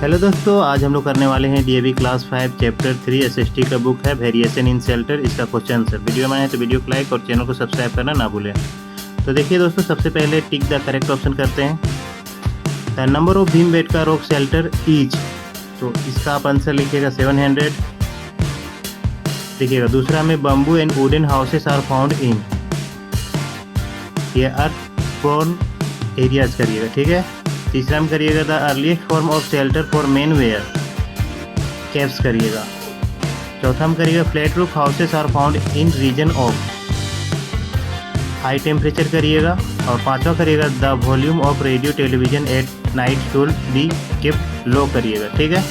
Hello दोस्तों, आज हम लोग करने वाले हैं डीएवी क्लास 5 चैप्टर 3 एसएसटी का बुक है वेरिएशन इन शेल्टर। इसका क्वेश्चन आंसर वीडियो में है तो वीडियो को लाइक और चैनल को सब्सक्राइब करना ना भूलें। तो देखिए दोस्तों, सबसे पहले टिक द करेक्ट ऑप्शन करते हैं। The number of Bhimbetka rock shelter is, तो इसका आप आंसर लिखिएगा 700। देखिएगा दूसरा में bamboo and wooden houses are found in, ये अर्थ प्रोन एरियाज करिएगा, ठीक है। तीसरा में करिएगा the earliest form of shelter for men where, caps करिएगा। चौथा में करिएगा flat roof houses are found in region of high temperature करिएगा। और पांचवा करिएगा the volume of radio television at night should be kept low करिएगा, ठीक है।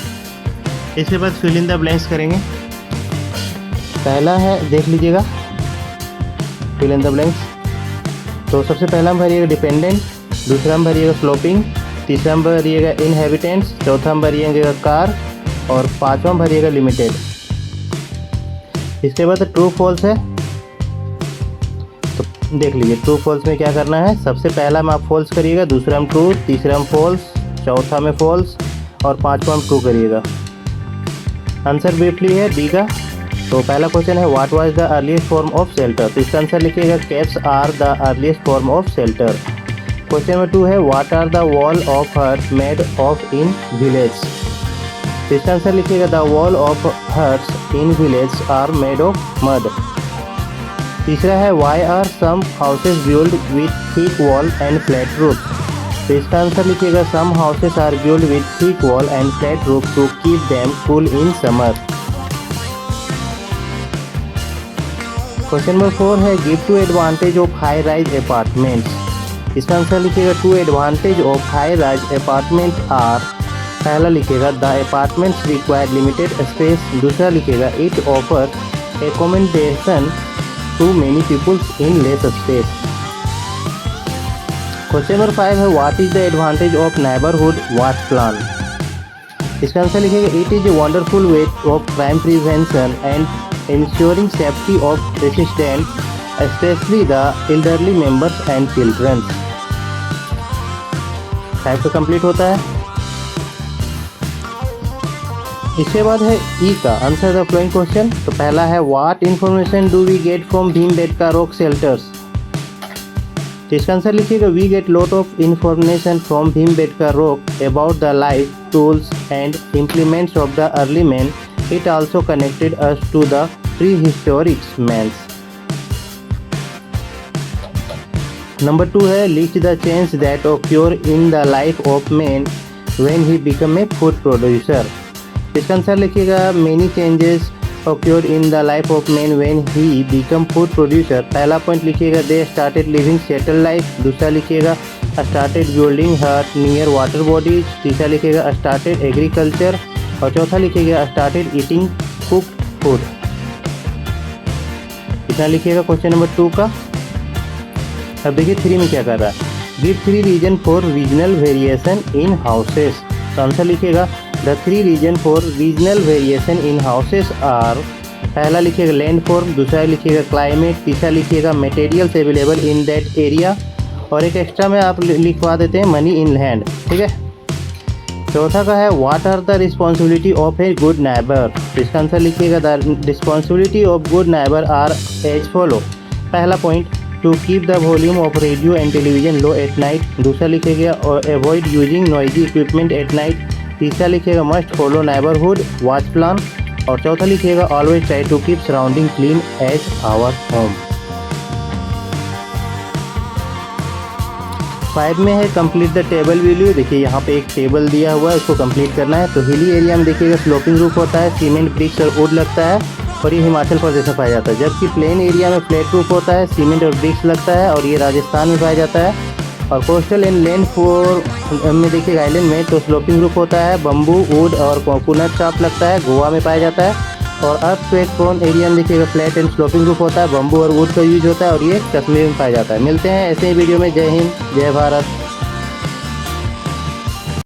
इसके बाद फिल इन द ब्लैंक्स करेंगे। पहला है, देख लीजिएगा फिल इन द ब्लैंक्स। तो सबसे पहला में भरिएगा डिपेंडेंट, दूसरा में भरिएगा स्लोपिंग, तीसरा में भरिएगा इनहेबिटेंट्स, चौथा में भरिएगा कार और पांचवा में भरिएगा लिमिटेड। इसके बाद ट्रू फॉल्स है, तो देख लीजिए ट्रू फॉल्स में क्या करना है। सबसे पहला में आप फॉल्स करिएगा, दूसरा में ट्रू, तीसरा में फॉल्स, चौथा में फॉल्स और पांचवा में ट्रू करिएगा। आंसर ब्रीफली है डी का। तो पहला क्वेश्चन है what was the earliest form of shelter, तो इसका आंसर लिखिएगा caps are the earliest form of shelter. Question number 2 है what are the wall of hut made of in village, तो इसका आंसर लिखिएगा the wall of huts in village are made of mud. तीसरा है why are some houses build with thick wall and flat roof, तो इसका answer लिखिएगा some houses are build with thick wall and flat roof to keep them cool in summer. Question number 4 है give two advantage of high rise apartments, इसका answer लिखिएगा two advantage of high rise apartment are. पहला लिखिएगा the apartments require limited space, दूसरा लिखिएगा it offer accommodation to many peoples in less space. Question number 5 है what is the advantage of neighbourhood watch plan, इसका answer लिखिएगा it is a wonderful way of crime prevention and ensuring safety of residents, especially the elderly members and children। Type का complete होता है। इसके बाद है ई का आंसर द फ्लोइंग क्वेश्चन। तो पहला है what information do we get from Bhimbetka rock shelters, तो इसका आंसर लिखिएगा we get lot of information from Bhimbetka rock about the life tools and implements of the early man. It also connected us to the prehistoric men। Number 2 है list the change that occur in the life of man when he become a food producer। इसका answer लिखिएगा many changes occurred in the life of man when he become food producer। पहला point लिखिएगा they started living settled life, दूसरा लिखिएगा started building hut near water bodies, तीसरा लिखिएगा started agriculture और चौथा लिखिएगा स्टार्टेड ईटिंग कुक्ड फूड। इतना लिखिएगा क्वेश्चन नंबर 2 का। अब देखिए 3 में क्या कर रहा है, give 3 reason for regional variation in houses, तो आंसर लिखिएगा the 3 reason for regional variation in houses are. पहला लिखिएगा लैंड फॉर्म, दूसरा लिखिएगा क्लाइमेट, तीसरा लिखिएगा materials available in that area और एक एक्स्ट्रा में आप लिखवा देते हैं मनी इन हैंड, ठीक है। चौथा का है what are the responsibility of a good neighbour, तो इसका आंसर लिखिएगा the responsibility of good neighbour are as follow. पहला point to keep the volume of radio and television low at night, दूसरा लिखिएगा avoid using noisy equipment at night, तीसरा लिखिएगा must follow neighbourhood watch plan और चौथा लिखिएगा always try to keep surrounding clean as our home. 5 में है complete the table value, देखिए यहाँ पे एक टेबल दिया हुआ है, उसको कंप्लीट करना है। तो हिली एरिया में देखिएगा स्लोपिंग रूफ होता है, सीमेंट ब्रिक्स और वुड लगता है और ये हिमाचल प्रदेश में पाया जाता है, जबकि प्लेन एरिया में फ्लैट रूफ होता है, सीमेंट और ब्रिक्स लगता है और ये राजस्थान में पाया जाता है। और कोस्टल एंड लैंड फोर में देखिएगा आइलैंड में तो स्लोपिंग रूफ होता है, बम्बू वुड और कोकोनट शॉप लगता है, गोवा में पाया जाता है। और अर्थक्वेक प्रोन एरिया में देखिएगा फ्लैट एंड स्लोपिंग रूफ होता है, बम्बू और वुड का यूज होता है और ये कश्मीर में पाया जाता है। मिलते हैं ऐसे ही वीडियो में। जय हिंद, जय भारत।